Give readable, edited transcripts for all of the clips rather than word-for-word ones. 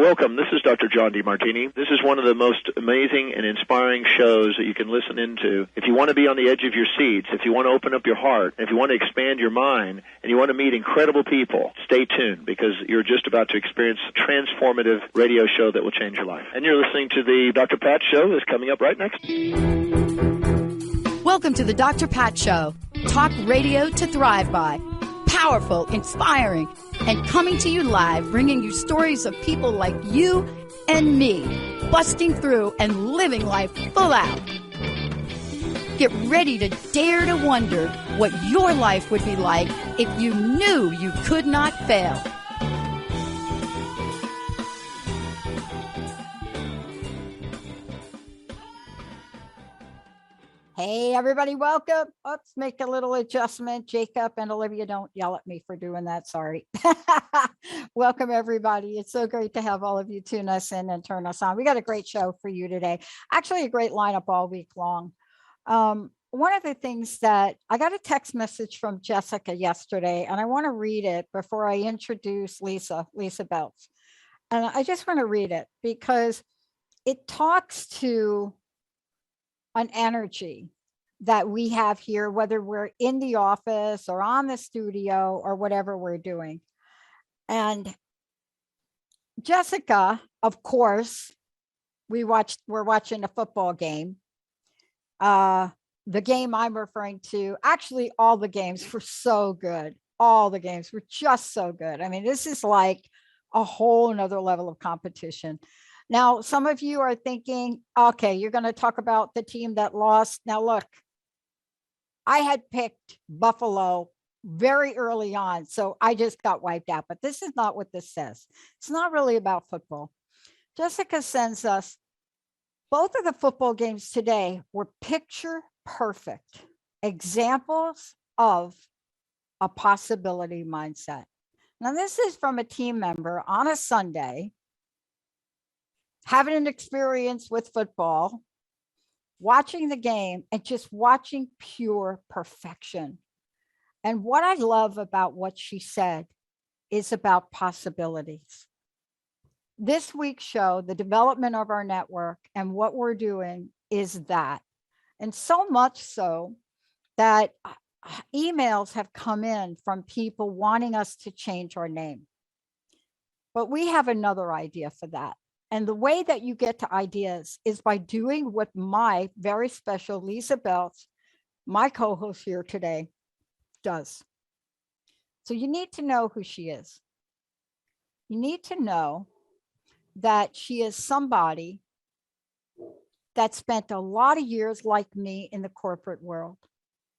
Welcome. This is Dr. John DeMartini. This is one of the most amazing and inspiring shows that you can listen into. If you want to be on the edge of your seats, if you want to open up your heart, if you want to expand your mind, and you want to meet incredible people, stay tuned because you're just about to experience a transformative radio show that will change your life. And you're listening to the Dr. Pat Show that's coming up right next. Welcome to the Dr. Pat Show. Talk radio to thrive by. Powerful, inspiring, and coming to you live, bringing you stories of people like you and me, busting through and living life full out. Get ready to dare to wonder what your life would be like if you knew you could not fail. Hey, everybody, welcome. Let's make a little adjustment. Jacob and Olivia, don't yell at me for doing that. Sorry. Welcome, everybody. It's so great to have all of you tune us in and turn us on. We got a great show for you today. Actually, a great lineup all week long. One of the things that I got a text message from Jessica yesterday, and I want to read it before I introduce Lysa Beltz. And I just want to read it because it talks to an energy that we have here, whether we're in the office or on the studio or whatever we're doing. And Jessica, of course, we're watching a football game. The game I'm referring to, actually all the games were so good. All the games were just so good. I mean, this is like a whole nother level of competition. Now, some of you are thinking, okay, you're going to talk about the team that lost. Now, look, I had picked Buffalo very early on, so I just got wiped out. But this is not what this says. It's not really about football. Jessica sends us, both of the football games today were picture perfect examples of a possibility mindset. Now, this is from a team member on a Sunday, having an experience with football, watching the game, and just watching pure perfection. And what I love about what she said is about possibilities. This week's show, the development of our network and what we're doing is that. And so much so that emails have come in from people wanting us to change our name. But we have another idea for that. And the way that you get to ideas is by doing what my very special Lysa Beltz, my co-host here today, does. So you need to know who she is. You need to know that she is somebody that spent a lot of years like me in the corporate world,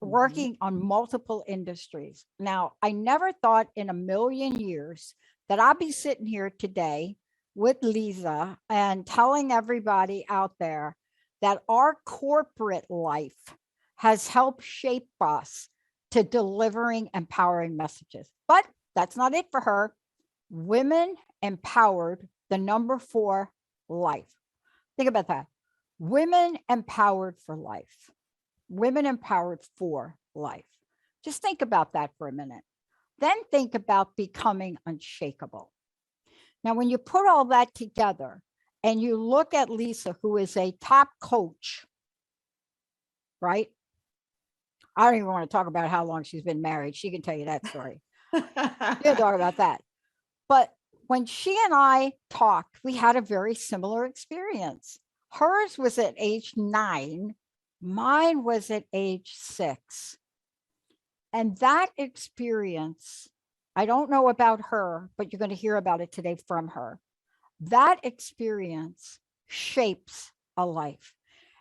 working on multiple industries. Now, I never thought in a million years that I'd be sitting here today with Lysa and telling everybody out there that our corporate life has helped shape us to delivering empowering messages. But that's not it for her. Women empowered, the number 4 life. Think about that. Women empowered for life. Women empowered for life. Just think about that for a minute. Then think about becoming unshakable. Now, when you put all that together and you look at Lysa, who is a top coach, right? I don't even want to talk about how long she's been married. She can tell you that story. She'll talk about that. But when she and I talked, we had a very similar experience. Hers was at age 9. Mine was at age 6. And that experience, I don't know about her, but you're going to hear about it today from her. That experience shapes a life.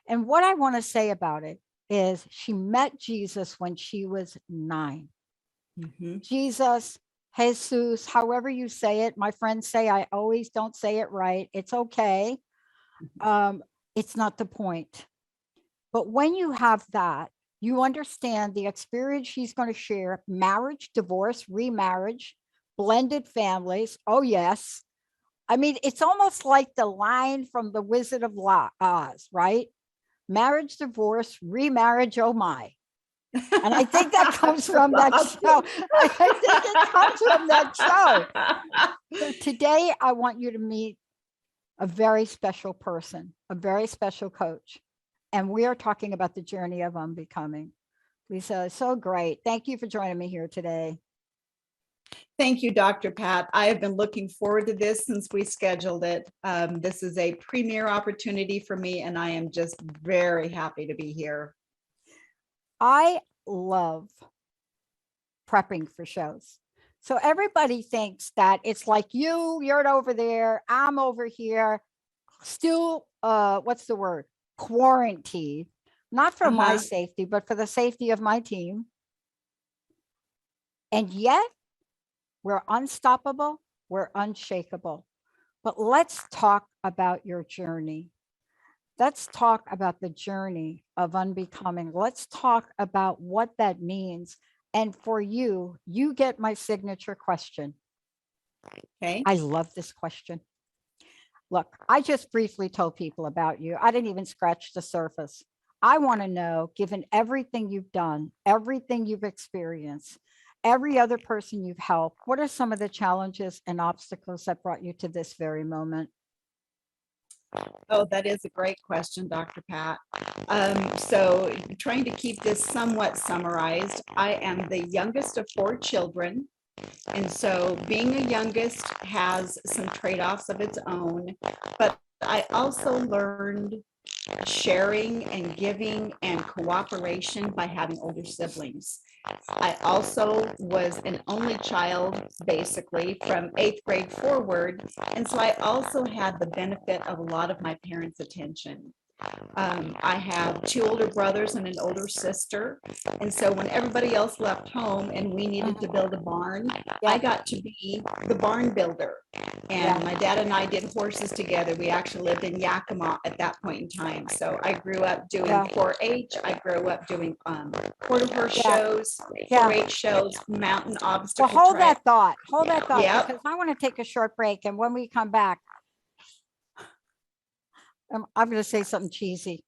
And what I want to say about it is she met Jesus when she was 9. Jesus, Jesus, however you say it. My friends say I always don't say it right. It's okay. It's not the point. But when you have that, you understand the experience she's going to share: marriage, divorce, remarriage, blended families. Oh, yes. I mean, it's almost like the line from The Wizard of Oz, right? Marriage, divorce, remarriage, oh my. And I think that comes from that show. I think it comes from that show. So today, I want you to meet a very special person, a very special coach. And we are talking about the journey of unbecoming. Lysa, so great. Thank you for joining me here today. Thank you, Dr. Pat. I have been looking forward to this since we scheduled it. This is a premier opportunity for me, and I am just very happy to be here. I love prepping for shows. So everybody thinks that it's like you're over there, I'm over here, still, what's the word? Quarantine, not for my safety, but for the safety of my team. And yet we're unstoppable, we're unshakable. But let's talk about your journey. Let's talk about the journey of unbecoming. Let's talk about what that means. And for you, you get my signature question. Okay. I love this question. Look, I just briefly told people about you. I didn't even scratch the surface. I want to know, given everything you've done, everything you've experienced, every other person you've helped, what are some of the challenges and obstacles that brought you to this very moment? Oh, that is a great question, Dr. Pat. So trying to keep this somewhat summarized, I am the youngest of 4 children. And so being a youngest has some trade-offs of its own, but I also learned sharing and giving and cooperation by having older siblings. I also was an only child, basically, from 8th grade forward. And so I also had the benefit of a lot of my parents' attention. I have 2 older brothers and an older sister. And so when everybody else left home and we needed to build a barn, I got to be the barn builder. And my dad and I did horses together. We actually lived in Yakima at that point in time. So I grew up doing 4-H. I grew up doing quarter horse shows, 4-H shows, mountain obstacle Well, hold track. that thought. Hold that thought, because I want to take a short break. And when we come back, I'm going to say something cheesy.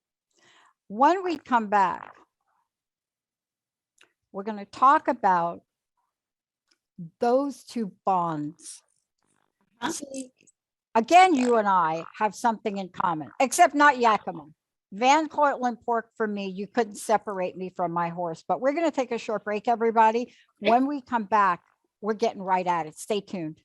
When we come back, we're going to talk about those 2 bonds. See, again, you and I have something in common, except not Yakima. Van Cortlandt pork for me, you couldn't separate me from my horse. But we're going to take a short break, everybody. When we come back, we're getting right at it. Stay tuned.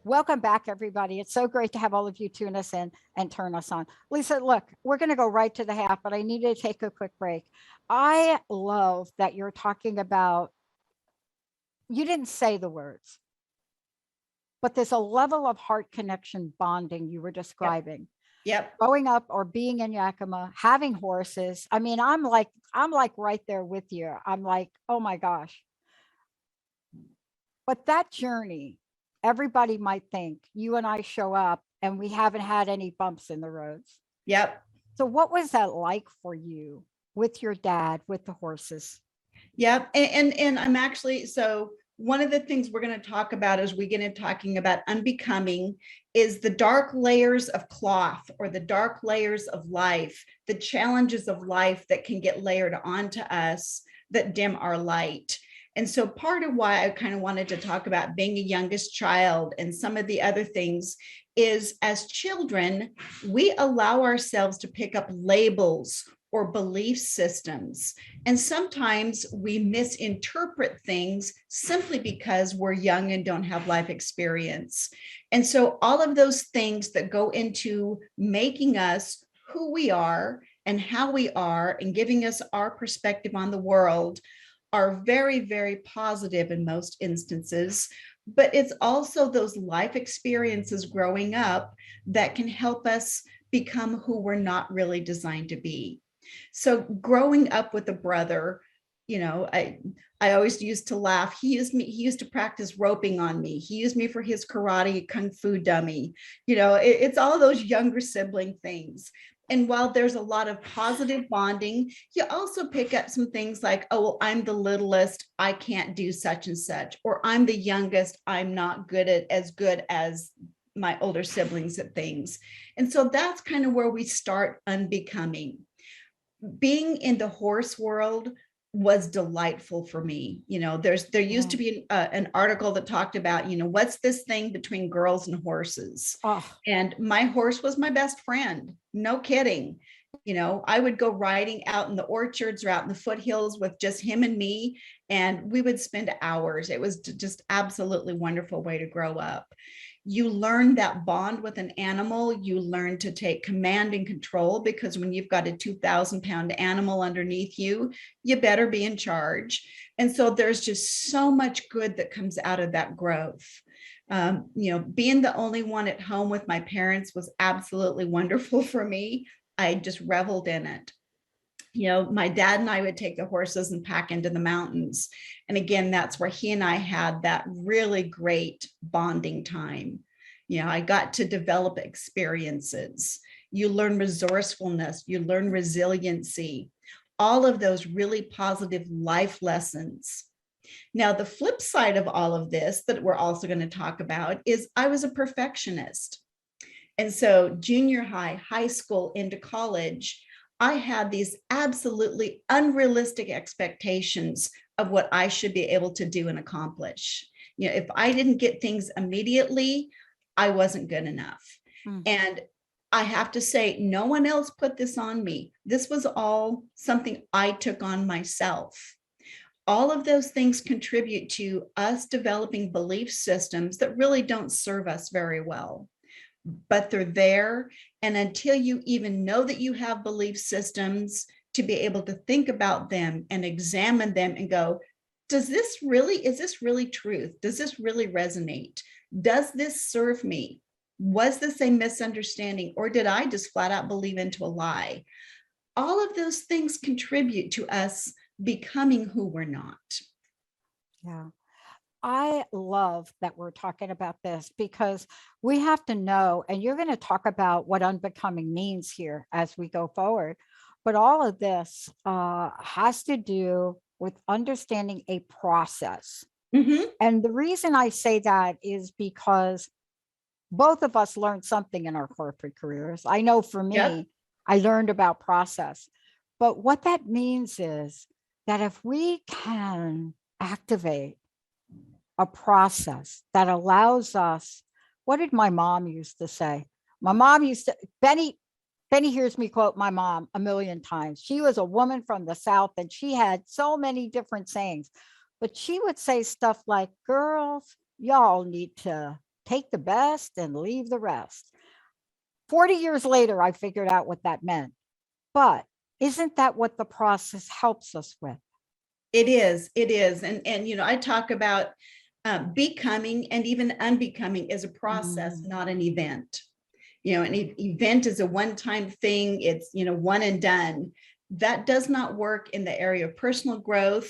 Welcome back, everybody. It's so great to have all of you tune us in and turn us on. Lysa, look, we're going to go right to the half, but I need to take a quick break. I love that you're talking about, you didn't say the words, but there's a level of heart connection bonding you were describing. Yep. Growing up or being in Yakima, having horses. I mean, I'm like right there with you. I'm like, oh my gosh. But that journey, everybody might think you and I show up and we haven't had any bumps in the roads. Yep. So what was that like for you with your dad, with the horses? Yep. And I'm actually, so one of the things we're going to talk about as we get into talking about unbecoming is the dark layers of cloth or the dark layers of life, the challenges of life that can get layered onto us that dim our light. And so part of why I kind of wanted to talk about being a youngest child and some of the other things is, as children, we allow ourselves to pick up labels or belief systems. And sometimes we misinterpret things simply because we're young and don't have life experience. And so all of those things that go into making us who we are and how we are and giving us our perspective on the world are very, very positive in most instances. But it's also those life experiences growing up that can help us become who we're not really designed to be. So growing up with a brother, you know, I always used to laugh. He used to practice roping on me. He used me for his karate kung fu dummy. You know, it's all those younger sibling things. And while there's a lot of positive bonding, you also pick up some things like, oh, well, I'm the littlest, I can't do such and such, or I'm the youngest, I'm not as good as my older siblings at things. And so that's kind of where we start unbecoming. Being in the horse world, was delightful for me. There used to be an article that talked about, what's this thing between girls and horses? Oh, And my horse was my best friend. No kidding. I would go riding out in the orchards or out in the foothills with just him and me, and we would spend hours. It was just absolutely wonderful way to grow up. You learn that bond with an animal. You learn to take command and control, because when you've got a 2,000-pound animal underneath you, you better be in charge. And so there's just so much good that comes out of that growth. Being the only one at home with my parents was absolutely wonderful for me. I just reveled in it. My dad and I would take the horses and pack into the mountains. And again, that's where he and I had that really great bonding time. I got to develop experiences. You learn resourcefulness, you learn resiliency, all of those really positive life lessons. Now, the flip side of all of this that we're also going to talk about is I was a perfectionist. And so junior high, high school, into college, I had these absolutely unrealistic expectations of what I should be able to do and accomplish. If I didn't get things immediately, I wasn't good enough. And I have to say, no one else put this on me. This was all something I took on myself. All of those things contribute to us developing belief systems that really don't serve us very well. But they're there. And until you even know that you have belief systems, to be able to think about them and examine them and go, is this really truth? Does this really resonate? Does this serve me? Was this a misunderstanding, or did I just flat out believe into a lie? All of those things contribute to us becoming who we're not. yeah. I love that we're talking about this, because we have to know, and you're going to talk about what unbecoming means here as we go forward. But all of this has to do with understanding a process. And the reason I say that is because both of us learned something in our corporate careers. I know for me, I learned about process. But what that means is that if we can activate a process that allows us, what did my mom used to say? My mom used to, Benny hears me quote my mom a million times. She was a woman from the South, and she had so many different sayings, but she would say stuff like, girls, y'all need to take the best and leave the rest. 40 years later, I figured out what that meant. But isn't that what the process helps us with? It is. And I talk about becoming and even unbecoming is a process, not an event. An event is a one-time thing. It's, one and done. That does not work in the area of personal growth,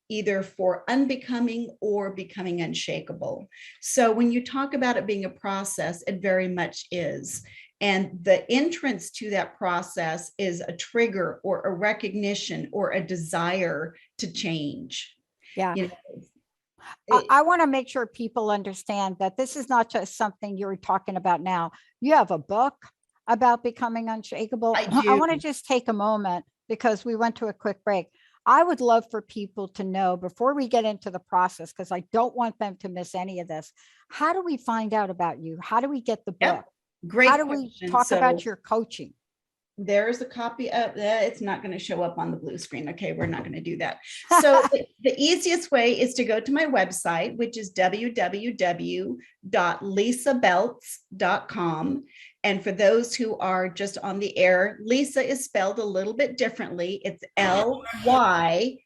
either for unbecoming or becoming unshakable. So when you talk about it being a process, it very much is. And the entrance to that process is a trigger or a recognition or a desire to change. Yeah. I want to make sure people understand that this is not just something you're talking about now. You have a book about becoming unshakable. I want to just take a moment, because we went to a quick break. I would love for people to know, before we get into the process, because I don't want them to miss any of this, how do we find out about you? How do we get the book? Great. How do we talk about your coaching? There's a copy of that. It's not going to show up on the blue screen. Okay, we're not going to do that. So the easiest way is to go to my website, which is www.lysabeltz.com. And for those who are just on the air, Lysa is spelled a little bit differently. It's Lysa,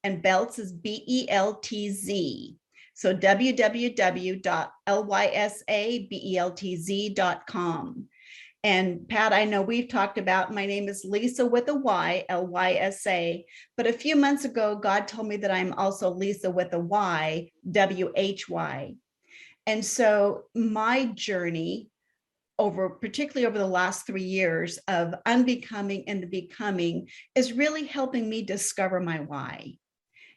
and Beltz is Beltz. So www.lysabeltz.com. And Pat, I know we've talked about, my name is Lysa with a Y, Lysa, but a few months ago, God told me that I'm also Lysa with a Y, Why. And so my journey particularly over the last 3 years of unbecoming and the becoming, is really helping me discover my why.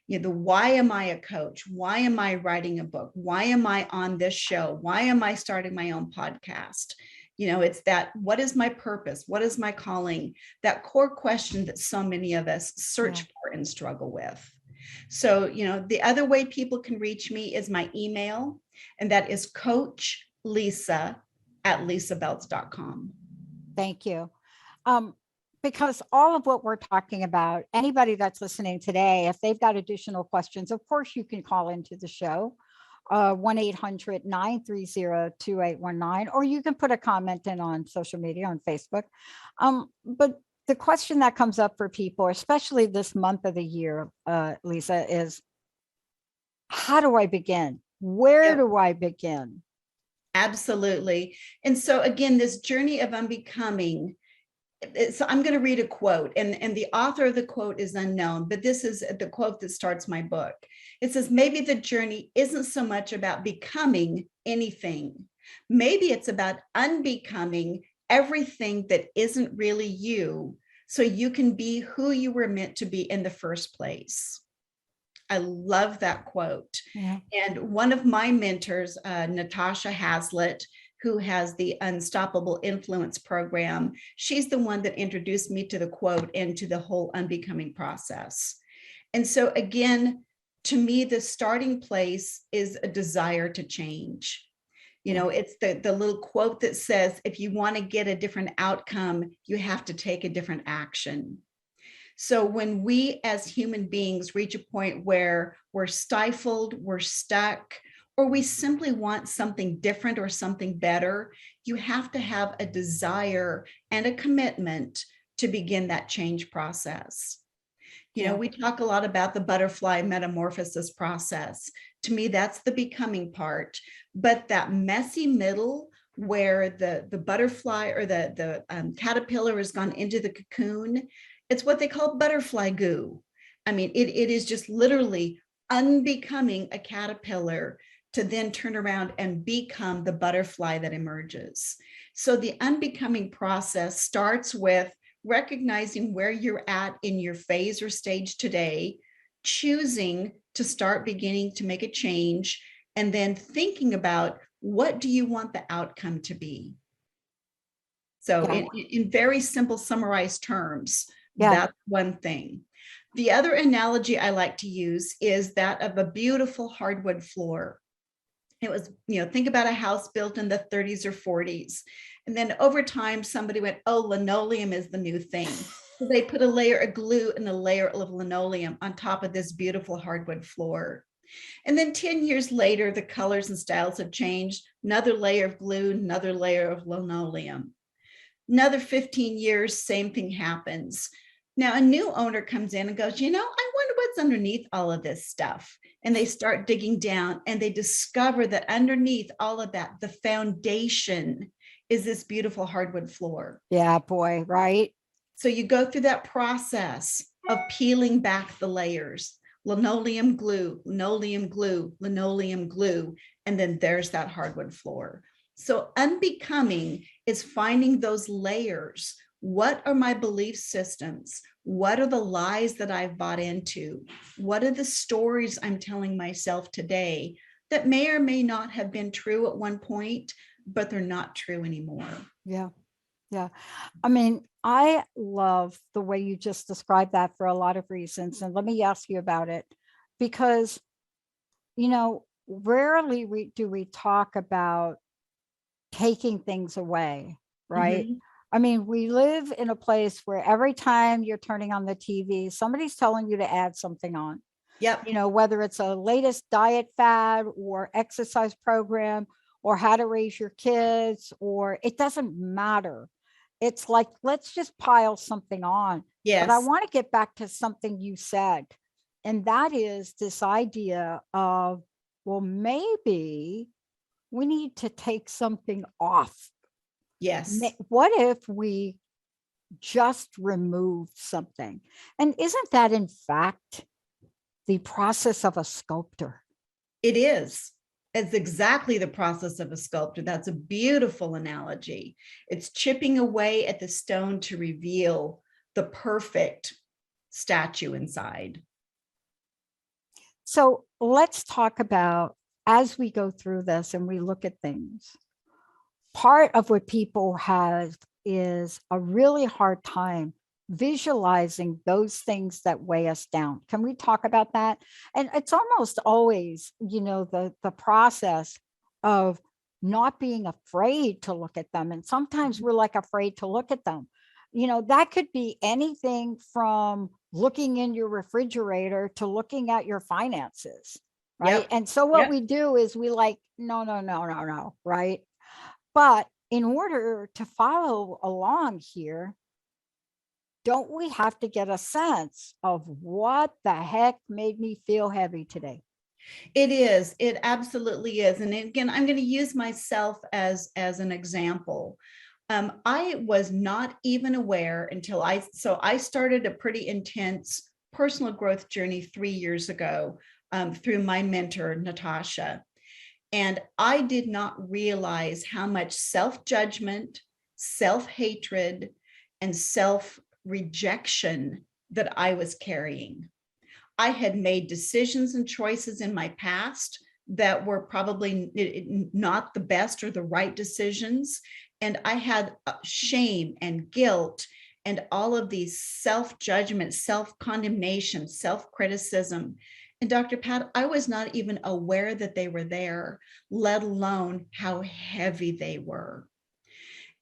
The why am I a coach? Why am I writing a book? Why am I on this show? Why am I starting my own podcast? It's that, what is my purpose? What is my calling? That core question that so many of us search for and struggle with. So, the other way people can reach me is my email, and that is coachlisa@lysabeltz.com. Thank you. Because all of what we're talking about, anybody that's listening today, if they've got additional questions, of course, you can call into the show, 1-800-930-2819, or you can put a comment in on social media, on Facebook. But the question that comes up for people, especially this month of the year, Lysa, is how do I begin? Where do I begin? Absolutely. And so again, this journey of unbecoming, so I'm going to read a quote, and the author of the quote is unknown, but this is the quote that starts my book. It says, maybe the journey isn't so much about becoming anything. Maybe it's about unbecoming everything that isn't really you, so you can be who you were meant to be in the first place. I love that quote. Yeah. And one of my mentors, Natasha Hazlitt, who has the Unstoppable Influence program, she's the one that introduced me to the quote and to the whole unbecoming process. And so again, to me, the starting place is a desire to change. It's the little quote that says, if you want to get a different outcome, you have to take a different action. So when we as human beings reach a point where we're stifled, we're stuck, or we simply want something different or something better, you have to have a desire and a commitment to begin that change process. We talk a lot about the butterfly metamorphosis process. To me, that's the becoming part. But that messy middle where the butterfly or the caterpillar has gone into the cocoon, it's what they call butterfly goo. I mean, it is just literally unbecoming a caterpillar to then turn around and become the butterfly that emerges. So the unbecoming process starts with recognizing where you're at in your phase or stage today, choosing to start beginning to make a change, and then thinking about what do you want the outcome to be. So in very simple summarized terms, that's one thing. The other analogy I like to use is that of a beautiful hardwood floor. It was, think about a house built in the 30s or 40s. And then over time, somebody went, oh, linoleum is the new thing. So they put a layer of glue and a layer of linoleum on top of this beautiful hardwood floor. And then 10 years later, the colors and styles have changed. Another layer of glue, another layer of linoleum. Another 15 years, same thing happens. Now, a new owner comes in and goes, I wonder what's underneath all of this stuff. And they start digging down and they discover that underneath all of that, the foundation is this beautiful hardwood floor. Yeah, boy, right? So you go through that process of peeling back the layers, linoleum glue, linoleum glue, linoleum glue, and then there's that hardwood floor. So unbecoming is finding those layers. What are my belief systems? What are the lies that I've bought into? What are the stories I'm telling myself today that may or may not have been true at one point, but they're not true anymore? Yeah. Yeah. I mean, I love the way you just described that for a lot of reasons. And let me ask you about it, because, rarely do we talk about taking things away, right? Mm-hmm. I mean, we live in a place where every time you're turning on the TV, somebody's telling you to add something on. Yep. Whether it's a latest diet fad or exercise program or how to raise your kids, or it doesn't matter. It's like, let's just pile something on. Yes. But I want to get back to something you said. And that is this idea of, well, maybe we need to take something off. Yes. What if we just removed something? And isn't that, in fact, the process of a sculptor? It is. It's exactly the process of a sculptor. That's a beautiful analogy. It's chipping away at the stone to reveal the perfect statue inside. So let's talk about, as we go through this and we look at things, part of what people have is a really hard time visualizing those things that weigh us down. Can we talk about that? And it's almost always, the process of not being afraid to look at them. And sometimes we're like afraid to look at them. That could be anything from looking in your refrigerator to looking at your finances, right? Yep. And so what Yep. we do is we like, no, right? But in order to follow along here, don't we have to get a sense of what the heck made me feel heavy today? It is. It absolutely is. And again, I'm going to use myself as an example. I was not even aware until I started a pretty intense personal growth journey 3 years ago through my mentor, Natasha. And I did not realize how much self-judgment, self-hatred, and self-rejection that I was carrying. I had made decisions and choices in my past that were probably not the best or the right decisions. And I had shame and guilt and all of these self-judgment, self-condemnation, self-criticism. And Dr. Pat, I was not even aware that they were there, let alone how heavy they were.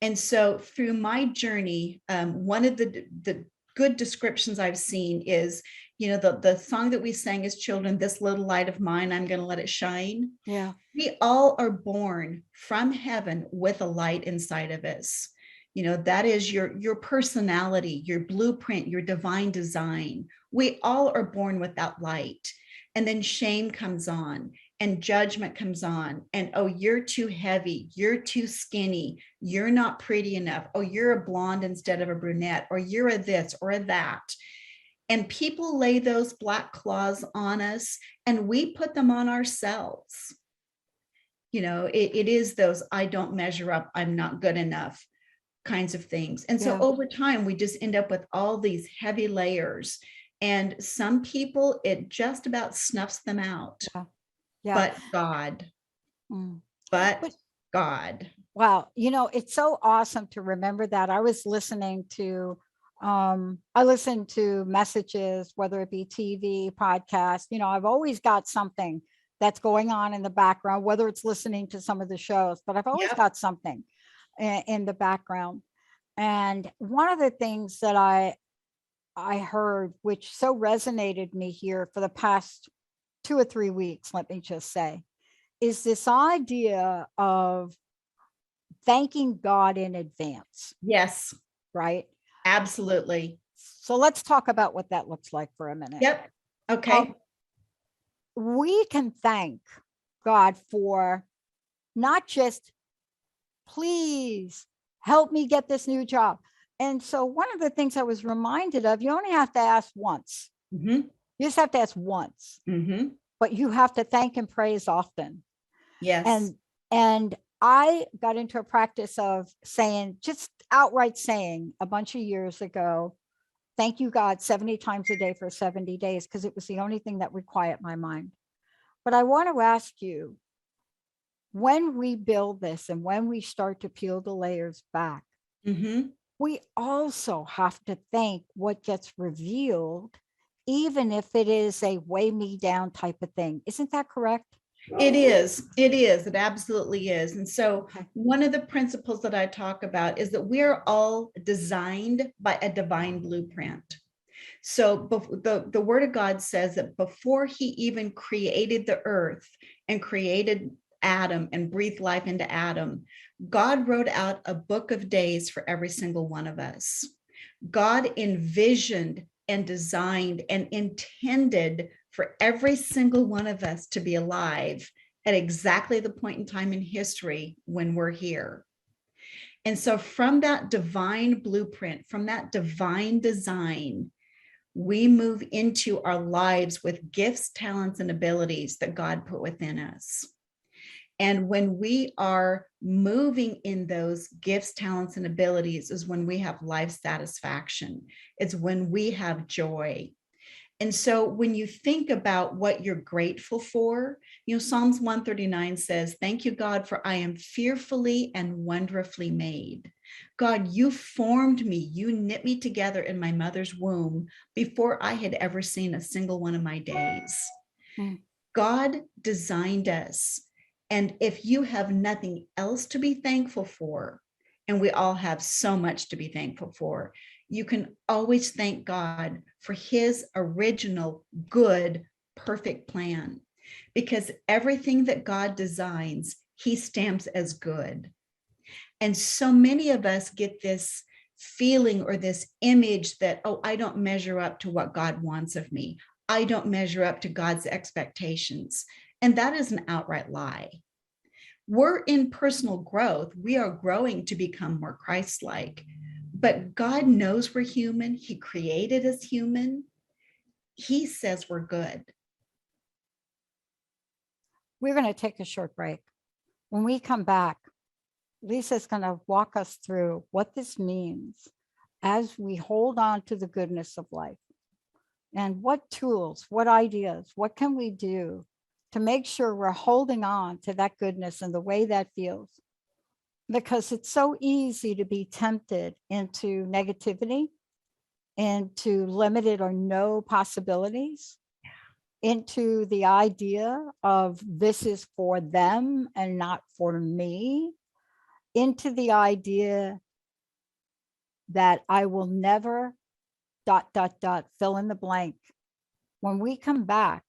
And so through my journey, one of the good descriptions I've seen is, the song that we sang as children, "This Little Light of Mine, I'm going to let it shine." Yeah. We all are born from heaven with a light inside of us. That is your personality, your blueprint, your divine design. We all are born with that light. And then shame comes on and judgment comes on. And, oh, you're too heavy. You're too skinny. You're not pretty enough. Oh, you're a blonde instead of a brunette, or you're a this or a that. And people lay those black claws on us and we put them on ourselves. It is those "I don't measure up, I'm not good enough" kinds of things. And so over time, we just end up with all these heavy layers. And some people, it just about snuffs them out. Yeah. But God, but God. Wow. It's so awesome to remember that. I was listening to, I listen to messages, whether it be TV, podcast, I've always got something that's going on in the background, whether it's listening to some of the shows, but I've always got something in the background. And one of the things that I heard, which so resonated me here for the past 2 or 3 weeks, let me just say, is this idea of thanking God in advance. Yes. Right? Absolutely. So let's talk about what that looks like for a minute. Yep. Okay. We can thank God for not just, please help me get this new job. And so one of the things I was reminded of, you only have to ask once. Mm-hmm. You just have to ask once, but you have to thank and praise often. Yes. And I got into a practice of saying, just outright saying a bunch of years ago, thank you, God, 70 times a day for 70 days, because it was the only thing that would quiet my mind. But I want to ask you, when we build this and when we start to peel the layers back, we also have to thank what gets revealed, even if it is a weigh me down type of thing. Isn't that correct? It is. It absolutely is. And so one of the principles that I talk about is that we are all designed by a divine blueprint. So the word of God says that before he even created the earth and created Adam and breathed life into Adam, God wrote out a book of days for every single one of us. God envisioned and designed and intended for every single one of us to be alive at exactly the point in time in history when we're here. And so from that divine blueprint, from that divine design, we move into our lives with gifts, talents, and abilities that God put within us. And when we are moving in those gifts, talents, and abilities is when we have life satisfaction. It's when we have joy. And so when you think about what you're grateful for, Psalms 139 says, thank you, God, for I am fearfully and wonderfully made. God, you formed me. You knit me together in my mother's womb before I had ever seen a single one of my days. Mm. God designed us. And if you have nothing else to be thankful for, and we all have so much to be thankful for, you can always thank God for his original, good, perfect plan. Because everything that God designs, he stamps as good. And so many of us get this feeling or this image that, oh, I don't measure up to what God wants of me. I don't measure up to God's expectations. And that is an outright lie. We're in personal growth. We are growing to become more Christ-like. But God knows we're human. He created us human. He says we're good. We're going to take a short break. When we come back, Lisa's going to walk us through what this means as we hold on to the goodness of life. And what tools, what ideas, what can we do to make sure we're holding on to that goodness and the way that feels? Because it's so easy to be tempted into negativity, into limited or no possibilities, into the idea of this is for them and not for me, into the idea that I will never ... fill in the blank. When we come back,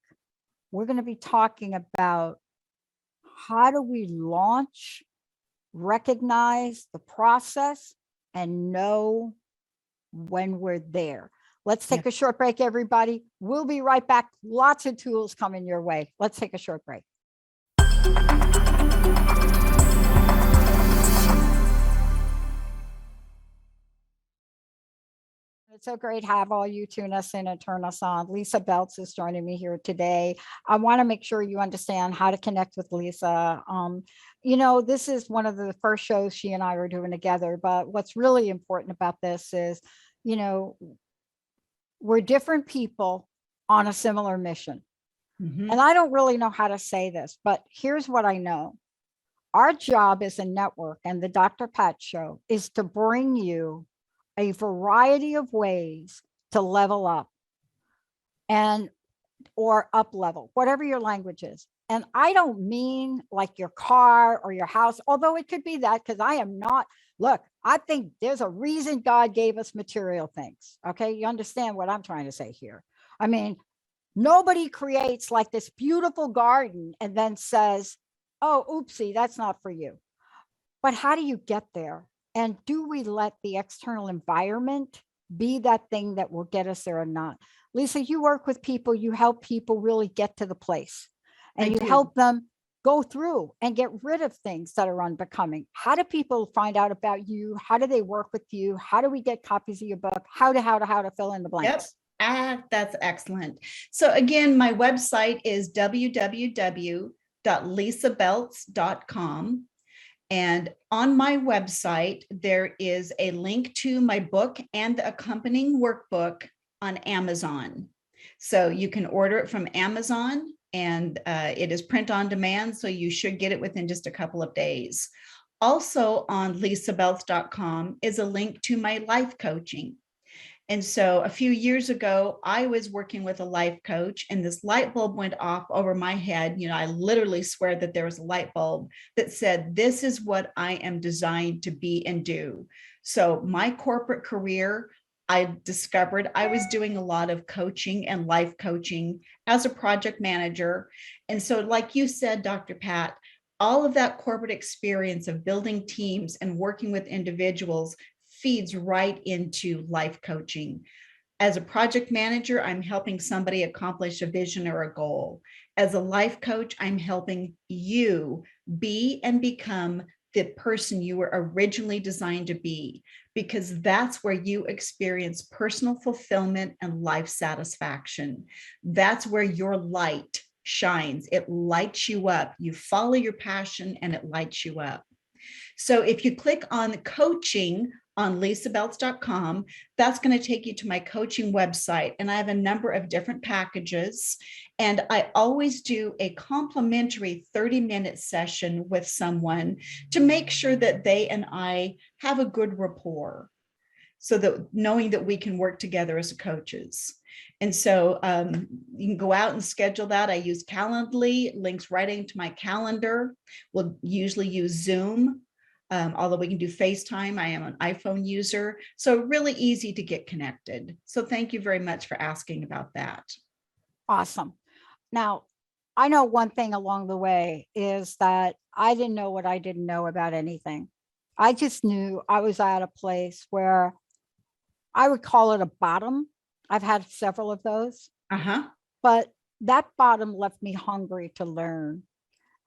we're going to be talking about how do we launch, recognize the process, and know when we're there. Let's take a short break, everybody. We'll be right back. Lots of tools coming your way. Let's take a short break. It's so great to have all you tune us in and turn us on. Lysa Beltz is joining me here today. I want to make sure you understand how to connect with Lysa. This is one of the first shows she and I are doing together, but what's really important about this is, we're different people on a similar mission. Mm-hmm. And I don't really know how to say this, but here's what I know. Our job as a network and the Dr. Pat Show is to bring you a variety of ways to level up or up level, whatever your language is. And I don't mean like your car or your house, although it could be that, because I am not, look, I think there's a reason God gave us material things. Okay. You understand what I'm trying to say here. I mean, nobody creates like this beautiful garden and then says, oh, oopsie, that's not for you. But how do you get there? And do we let the external environment be that thing that will get us there or not? Lysa, you work with people, you help people really get to the place, and you help them go through and get rid of things that are unbecoming. How do people find out about you? How do they work with you? How do we get copies of your book? How to fill in the blanks? Yep. That's excellent. So again, my website is www.lysabeltz.com. And on my website, there is a link to my book and the accompanying workbook on Amazon. So you can order it from Amazon, and it is print on demand. So you should get it within just a couple of days. Also on lysabeltz.com is a link to my life coaching. And so a few years ago, I was working with a life coach, and this light bulb went off over my head. I literally swear that there was a light bulb that said, this is what I am designed to be and do. So my corporate career, I discovered I was doing a lot of coaching and life coaching as a project manager. And so like you said, Dr. Pat, all of that corporate experience of building teams and working with individuals feeds right into life coaching. As a project manager, I'm helping somebody accomplish a vision or a goal. As a life coach, I'm helping you be and become the person you were originally designed to be, because that's where you experience personal fulfillment and life satisfaction. That's where your light shines. It lights you up. You follow your passion and it lights you up. So if you click on coaching on lysabeltz.com. That's going to take you to my coaching website. And I have a number of different packages. And I always do a complimentary 30-minute session with someone to make sure that they and I have a good rapport, so that knowing that we can work together as coaches. And so you can go out and schedule that. I use Calendly, links right into my calendar. We'll usually use Zoom, although we can do FaceTime. I am an iPhone user, so really easy to get connected. So thank you very much for asking about that. Awesome. Now, I know one thing along the way is that I didn't know what I didn't know about anything. I just knew I was at a place where I would call it a bottom. I've had several of those, but that bottom left me hungry to learn.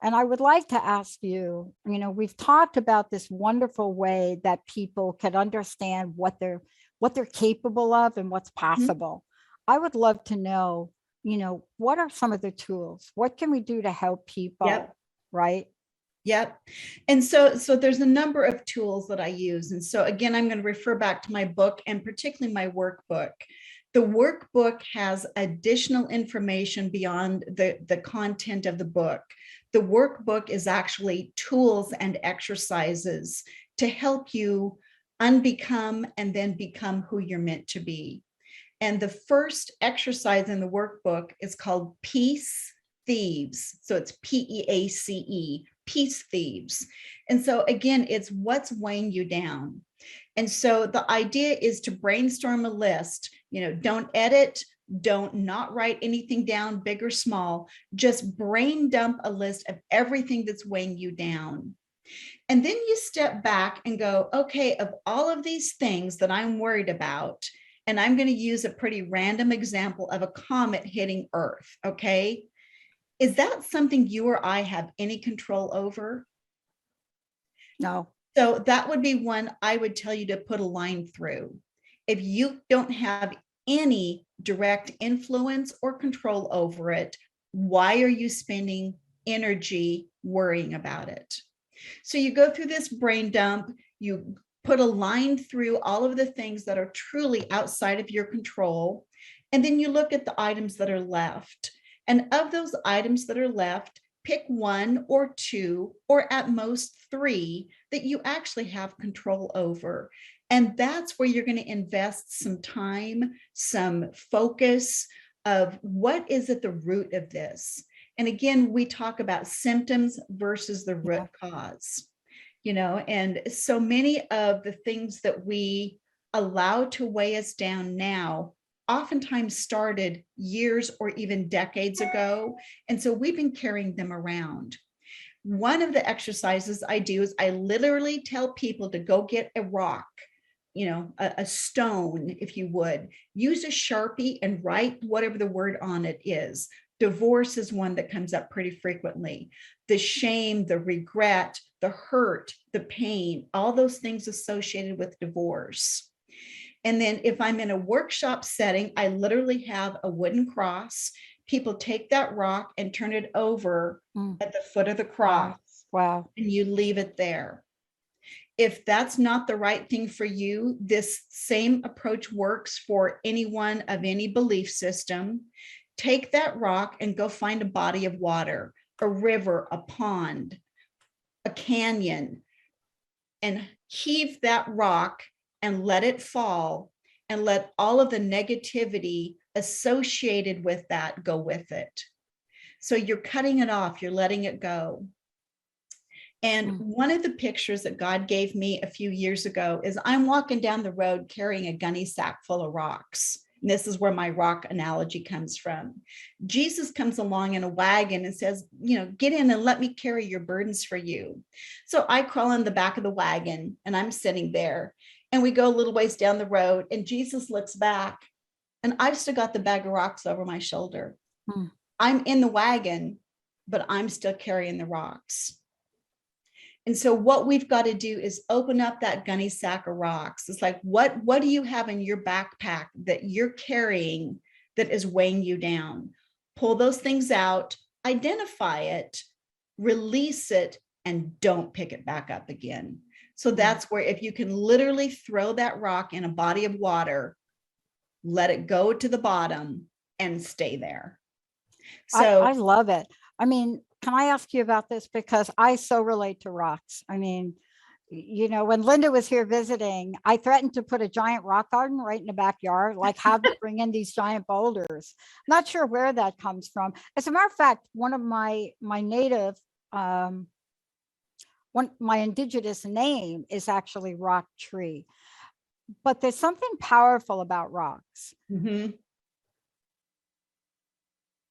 And I would like to ask you, we've talked about this wonderful way that people can understand what they're capable of and what's possible. I would love to know, what are some of the tools? What can we do to help people? Right? Yep. And so there's a number of tools that I use. And so again, I'm going to refer back to my book, and particularly my workbook. The workbook has additional information beyond the content of the book. The workbook is actually tools and exercises to help you unbecome and then become who you're meant to be. And the first exercise in the workbook is called Peace Thieves. So it's PEACE, Peace Thieves. And so again, it's what's weighing you down. And so the idea is to brainstorm a list. Don't edit, don't not write anything down, big or small, just brain dump a list of everything that's weighing you down. And then you step back and go, okay, of all of these things that I'm worried about, and I'm going to use a pretty random example of a comet hitting Earth, okay? Is that something you or I have any control over? No. So that would be one I would tell you to put a line through. If you don't have any direct influence or control over it, why are you spending energy worrying about it? So you go through this brain dump, you put a line through all of the things that are truly outside of your control, and then you look at the items that are left. And of those items that are left, pick one or two, or at most three that you actually have control over. And that's where you're going to invest some time, some focus of what is at the root of this. And again, we talk about symptoms versus the root cause, and so many of the things that we allow to weigh us down now oftentimes started years or even decades ago. And so we've been carrying them around. One of the exercises I do is I literally tell people to go get a rock, a stone, if you would. Use a Sharpie and write whatever the word on it is. Divorce is one that comes up pretty frequently. The shame, the regret, the hurt, the pain, all those things associated with divorce. And then if I'm in a workshop setting, I literally have a wooden cross. People take that rock and turn it over at the foot of the cross. Wow. And you leave it there. If that's not the right thing for you, this same approach works for anyone of any belief system. Take that rock and go find a body of water, a river, a pond, a canyon, and heave that rock and let it fall, and let all of the negativity associated with that go with it. So you're cutting it off, you're letting it go. And one of the pictures that God gave me a few years ago is I'm walking down the road carrying a gunny sack full of rocks. And this is where my rock analogy comes from. Jesus comes along in a wagon and says, get in and let me carry your burdens for you. So I crawl in the back of the wagon and I'm sitting there, and we go a little ways down the road, and Jesus looks back, and I've still got the bag of rocks over my shoulder. I'm in the wagon, but I'm still carrying the rocks. And so what we've got to do is open up that gunny sack of rocks. It's like, what do you have in your backpack that you're carrying that is weighing you down? Pull those things out, identify it, release it, and don't pick it back up again. So that's where, if you can literally throw that rock in a body of water, let it go to the bottom and stay there. So I love it. I mean, can I ask you about this? Because I so relate to rocks. I mean, when Linda was here visiting, I threatened to put a giant rock garden right in the backyard, like have them bring in these giant boulders. Not sure where that comes from. As a matter of fact, one of my native, my indigenous name is actually rock tree. But there's something powerful about rocks.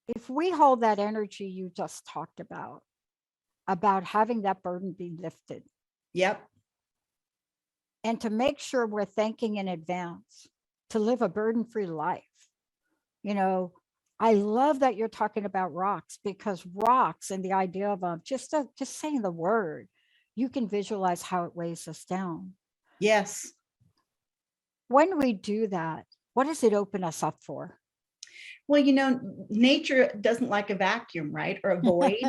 If we hold that energy you just talked about having that burden be lifted. Yep. And to make sure we're thinking in advance to live a burden-free life. I love that you're talking about rocks, because rocks and the idea of them, just saying the word, you can visualize how it weighs us down. Yes. When we do that, what does it open us up for? Well, nature doesn't like a vacuum, right? Or a void.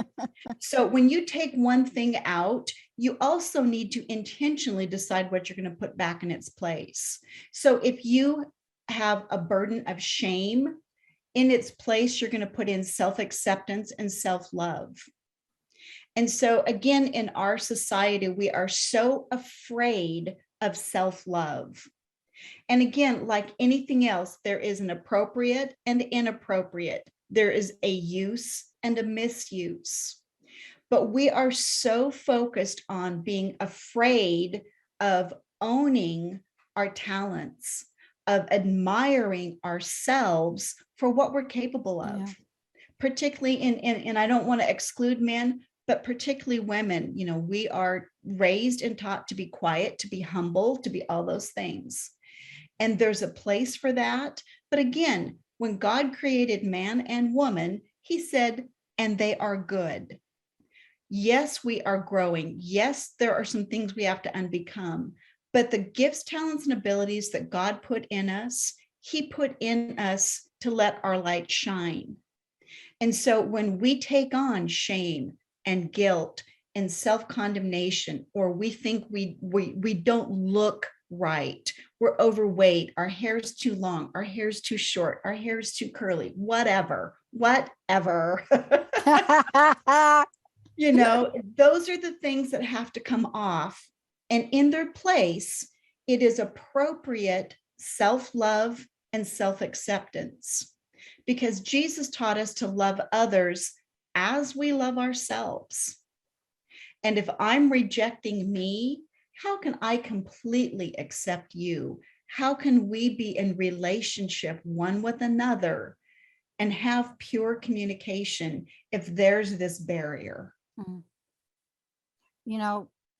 So when you take one thing out, you also need to intentionally decide what you're going to put back in its place. So if you have a burden of shame, in its place, you're going to put in self-acceptance and self-love. And so again, in our society, we are so afraid of self-love. And again, like anything else, there is an appropriate and inappropriate. There is a use and a misuse. But we are so focused on being afraid of owning our talents, of admiring ourselves for what we're capable of, particularly and I don't want to exclude men, but particularly women. We are raised and taught to be quiet, to be humble, to be all those things. And there's a place for that. But again, when God created man and woman, he said, and they are good. Yes, we are growing. Yes, there are some things we have to unbecome. But the gifts, talents, and abilities that God put in us, he put in us to let our light shine. And so when we take on shame and guilt and self-condemnation, or we think we don't look right, we're overweight, our hair's too long, our hair's too short, our hair's too curly, whatever. Those are the things that have to come off. And in their place, it is appropriate self-love and self-acceptance, because Jesus taught us to love others as we love ourselves. And if I'm rejecting me, how can I completely accept you? How can we be in relationship one with another and have pure communication if there's this barrier?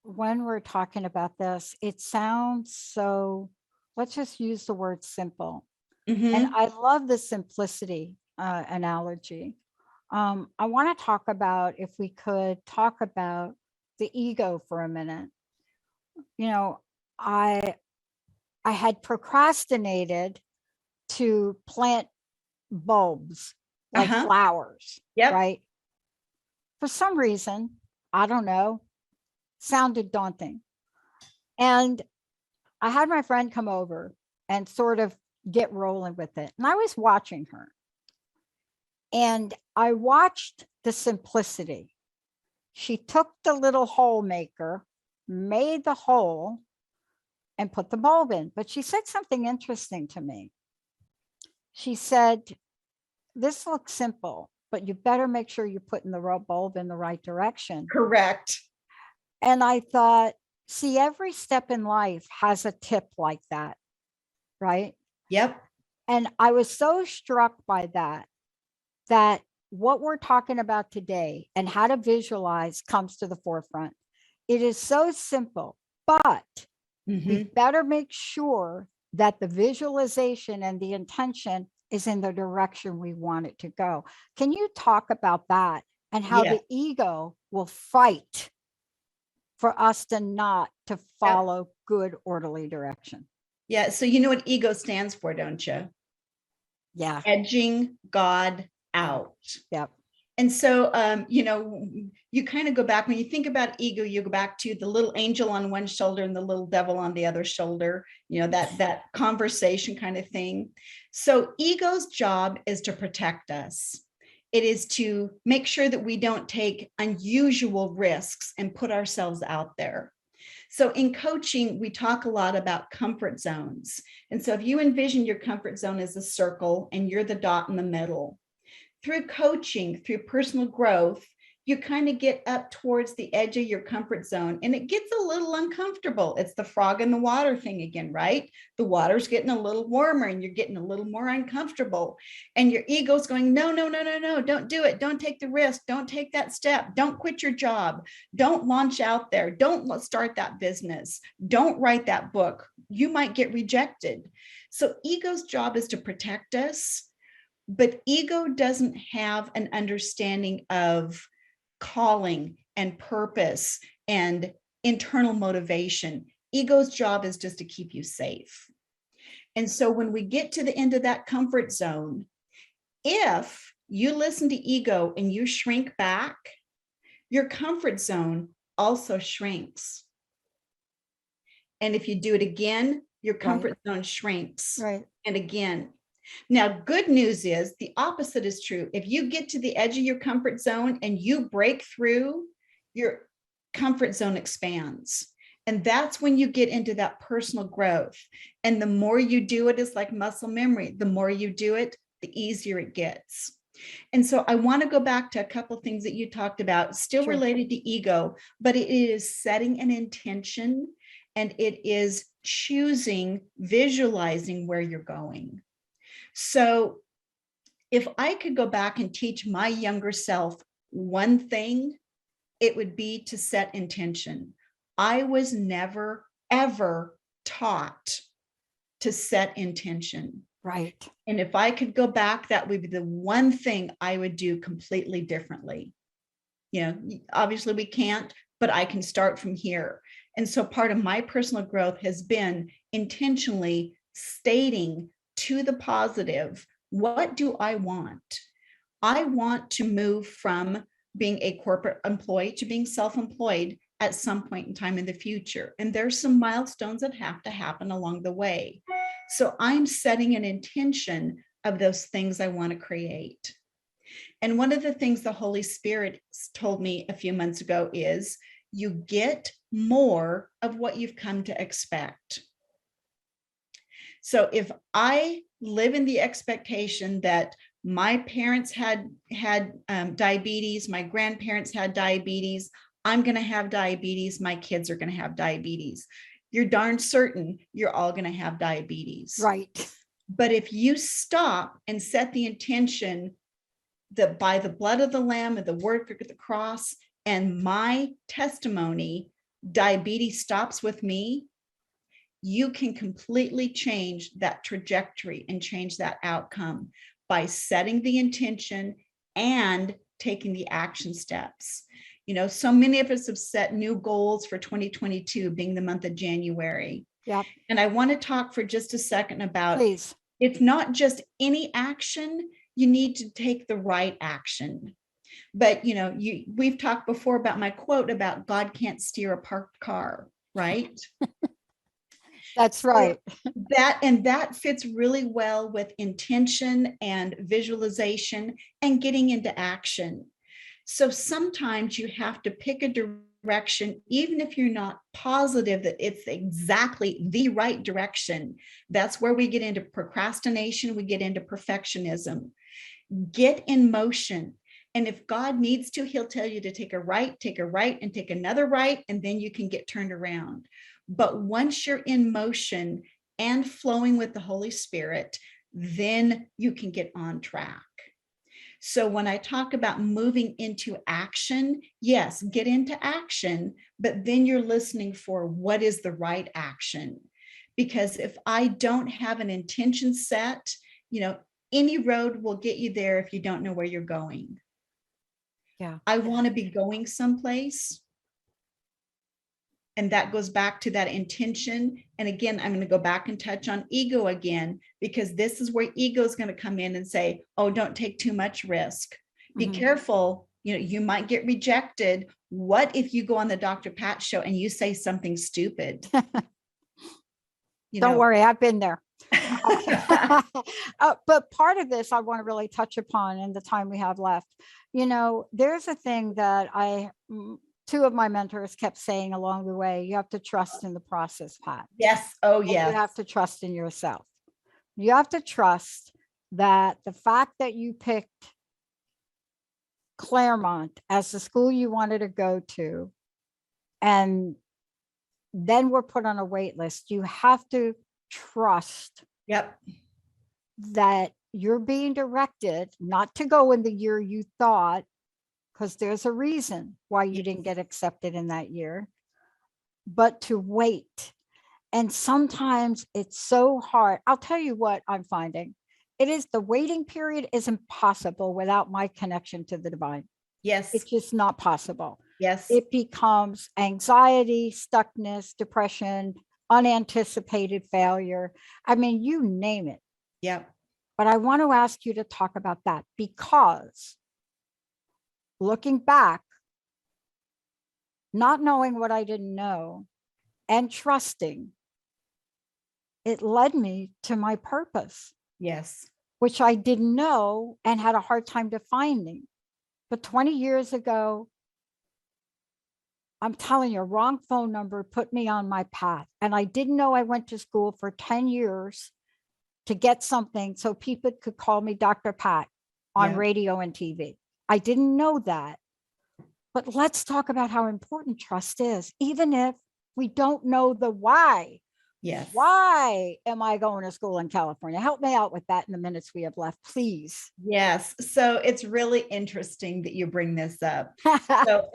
When we're talking about this, it sounds so, let's just use the word simple. And I love the simplicity analogy. I want to talk about, if we could talk about the ego for a minute. I had procrastinated to plant bulbs like flowers, right? For some reason, I don't know, sounded daunting. And I had my friend come over and sort of get rolling with it. And I was watching her. And I watched the simplicity. She took the little hole maker, made the hole, and put the bulb in. But she said something interesting to me. She said, this looks simple, but you better make sure you're putting the bulb in the right direction. Correct. And I thought, see, every step in life has a tip like that, right? Yep. And I was so struck by that what we're talking about today and how to visualize comes to the forefront. It is so simple, but we better make sure that the visualization and the intention is in the direction we want it to go. Can you talk about that and how the ego will fight for us to follow good, orderly direction? Yeah. So you know what ego stands for, don't you? Yeah. Edging God out. Yep. And so, you kind of go back, when you think about ego, you go back to the little angel on one shoulder and the little devil on the other shoulder, that conversation kind of thing. So ego's job is to protect us. It is to make sure that we don't take unusual risks and put ourselves out there. So in coaching, we talk a lot about comfort zones. And so if you envision your comfort zone as a circle and you're the dot in the middle, through coaching, through personal growth, you kind of get up towards the edge of your comfort zone and it gets a little uncomfortable. It's the frog in the water thing again, right? The water's getting a little warmer and you're getting a little more uncomfortable. And your ego's going, no, don't do it. Don't take the risk. Don't take that step. Don't quit your job. Don't launch out there. Don't start that business. Don't write that book. You might get rejected. So ego's job is to protect us, but ego doesn't have an understanding of calling and purpose and internal motivation. Ego's job is just to keep you safe. And so when we get to the end of that comfort zone, if you listen to ego and you shrink back, your comfort zone also shrinks. And if you do it again, your comfort zone shrinks. Right. And again. Now, good news is the opposite is true. If you get to the edge of your comfort zone and you break through, your comfort zone expands. And that's when you get into that personal growth. And the more you do it, it's like muscle memory. The more you do it, the easier it gets. And so I want to go back to a couple of things that you talked about, still related to ego, but it is setting an intention and it is choosing, visualizing where you're going. So if I could go back and teach my younger self one thing, it would be to set intention. I was never, ever taught to set intention. Right. And if I could go back, that would be the one thing I would do completely differently. Obviously we can't, but I can start from here. And so part of my personal growth has been intentionally stating to the positive, what do I want? I want to move from being a corporate employee to being self-employed at some point in time in the future. And there's some milestones that have to happen along the way. So I'm setting an intention of those things I want to create. And one of the things the Holy Spirit told me a few months ago is you get more of what you've come to expect. So if I live in the expectation that my parents had diabetes, my grandparents had diabetes, I'm going to have diabetes, my kids are going to have diabetes, you're darn certain you're all going to have diabetes. Right. But if you stop and set the intention that by the blood of the Lamb and the word of the cross and my testimony, diabetes stops with me, you can completely change that trajectory and change that outcome by setting the intention and taking the action steps. So many of us have set new goals for 2022, being the month of January. Yep. And I want to talk for just a second about, please. It's not just any action, you need to take the right action. But, we've talked before about my quote about God can't steer a parked car, right? That's right. That fits really well with intention and visualization and getting into action. So sometimes you have to pick a direction, even if you're not positive that it's exactly the right direction. That's where we get into procrastination. We get into perfectionism. Get in motion. And if God needs to, he'll tell you to take a right, and take another right, and then you can get turned around. But once you're in motion and flowing with the Holy Spirit, then you can get on track. So when I talk about moving into action, yes, get into action, but then you're listening for what is the right action. Because if I don't have an intention set, any road will get you there if you don't know where you're going. Yeah. I want to be going someplace. And that goes back to that intention. And again, I'm going to go back and touch on ego again, because this is where ego is going to come in and say, oh, don't take too much risk. Be careful. You might get rejected. What if you go on the Dr. Pat show and you say something stupid? Don't worry, I've been there. But part of this I want to really touch upon in the time we have left. There's a thing that two of my mentors kept saying along the way. You have to trust in the process, Pat. Yes. Oh, yeah. You have to trust in yourself. You have to trust that the fact that you picked Claremont as the school you wanted to go to, and then we're put on a wait list, you have to trust that you're being directed not to go in the year you thought, because there's a reason why you didn't get accepted in that year, but to wait. And sometimes it's so hard. I'll tell you what I'm finding. The waiting period is impossible without my connection to the divine. Yes. It's just not possible. Yes. It becomes anxiety, stuckness, depression, unanticipated failure. I mean, you name it. Yeah. But I want to ask you to talk about that, because looking back, not knowing what I didn't know and trusting, it led me to my purpose. Yes. Which I didn't know and had a hard time defining. But 20 years ago, I'm telling you, wrong phone number put me on my path. And I didn't know I went to school for 10 years to get something so people could call me Dr. Pat on radio and TV. I didn't know that. But let's talk about how important trust is, even if we don't know the why. Yes. Why am I going to school in California? Help me out with that in the minutes we have left, please. Yes. So it's really interesting that you bring this up. So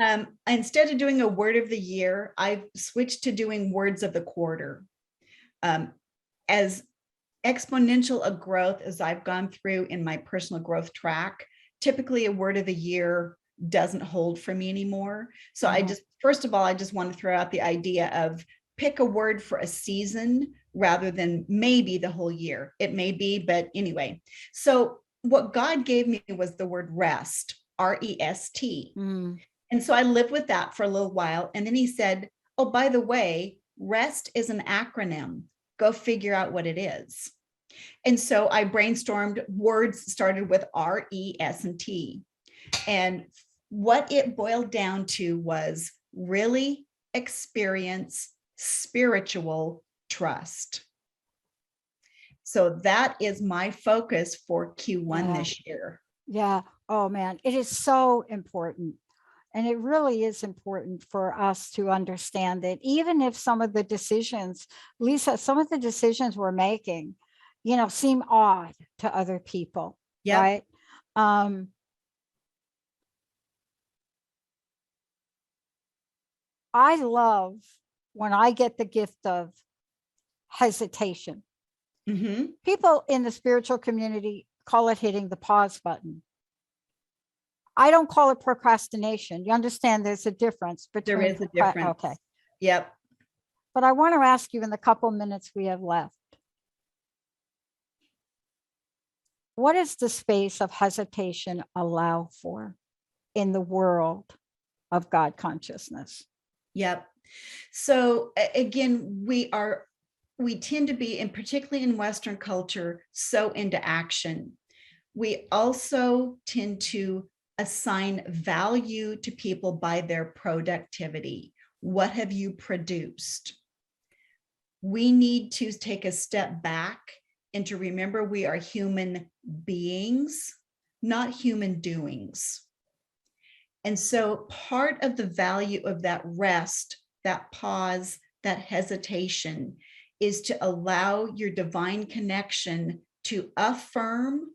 instead of doing a word of the year, I've switched to doing words of the quarter. As exponential a growth as I've gone through in my personal growth track, typically a word of the year doesn't hold for me anymore. So first of all, I just want to throw out the idea of pick a word for a season rather than maybe the whole year. It may be, but anyway. So what God gave me was the word rest, R-E-S-T. And so I lived with that for a little while. And then he said, oh, by the way, rest is an acronym. Go figure out what it is. And so I brainstormed words, started with R, E, S, and T. And what it boiled down to was really experience spiritual trust. So that is my focus for Q1 this year. Yeah. Oh man, it is so important. And it really is important for us to understand that even if some of the decisions, Lysa, some of the decisions we're making, seem odd to other people, right? I love when I get the gift of hesitation. People in the spiritual community call it hitting the pause button. I don't call it procrastination. You understand there's a difference between. There is a difference. Okay. Yep. But I want to ask you in the couple minutes we have left, what does the space of hesitation allow for in the world of God consciousness? Yep. So again, we tend to be, and particularly in Western culture, so into action. We also tend to assign value to people by their productivity. What have you produced? We need to take a step back and to remember we are human beings, not human doings. And so part of the value of that rest, that pause, that hesitation is to allow your divine connection to affirm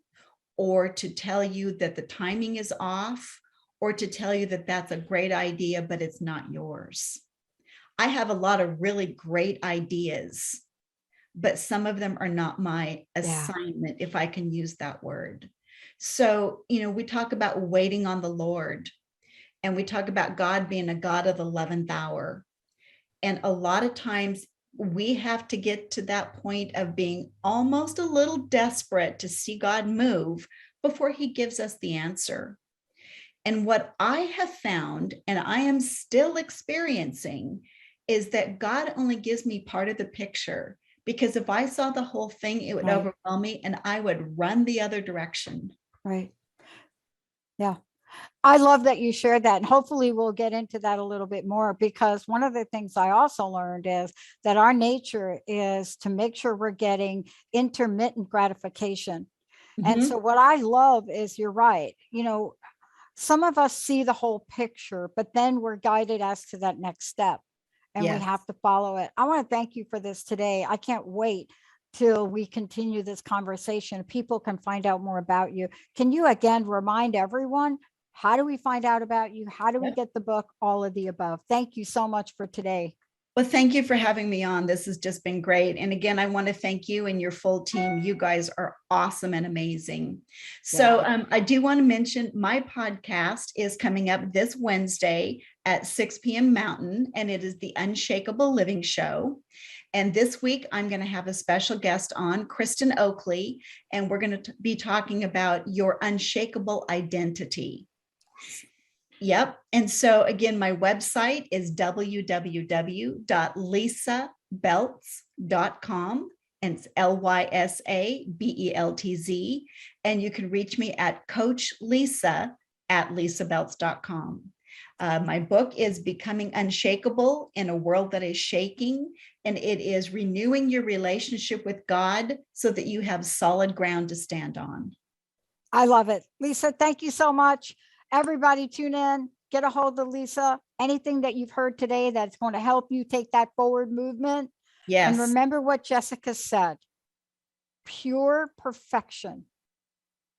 or to tell you that the timing is off, or to tell you that that's a great idea, but it's not yours. I have a lot of really great ideas, but some of them are not my assignment, if I can use that word. So, we talk about waiting on the Lord, and we talk about God being a God of the 11th hour. And a lot of times we have to get to that point of being almost a little desperate to see God move before he gives us the answer. And what I have found, and I am still experiencing, is that God only gives me part of the picture, because if I saw the whole thing, it would Right. overwhelm me and I would run the other direction. Right. Yeah. I love that you shared that. And hopefully we'll get into that a little bit more, because one of the things I also learned is that our nature is to make sure we're getting intermittent gratification. And so what I love is, you're right. You know, some of us see the whole picture, but then we're guided as to that next step, and we Yes. have to follow it. I want to thank you for this today. I can't wait till we continue this conversation. People can find out more about you. Can you again remind everyone, how do we find out about you? How do we Yep. get the book? All of the above. Thank you so much for today. Well, thank you for having me on. This has just been great. And again, I want to thank you and your full team. You guys are awesome and amazing. So I do want to mention my podcast is coming up this Wednesday at 6 p.m. Mountain, and it is the Unshakable Living Show. And this week, I'm going to have a special guest on, Kristen Oakley, and we're going to be talking about your unshakable identity. Yep. And so again, my website is www.lysabeltz.com, and it's LYSABELTZ. And you can reach me at Coach Lysa at lysabeltz.com. My book is Becoming Unshakable in a World That Is Shaking, and it is renewing your relationship with God so that you have solid ground to stand on. I love it. Lysa, thank you so much. Everybody tune in, get a hold of Lysa. Anything that you've heard today that's going to help you take that forward movement. Yes. And remember what Jessica said, pure perfection,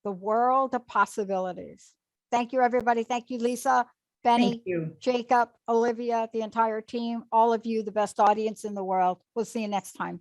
the world of possibilities. Thank you, everybody. Thank you, Lysa, Benny, Thank you. Jacob, Olivia, the entire team, all of you, the best audience in the world. We'll see you next time.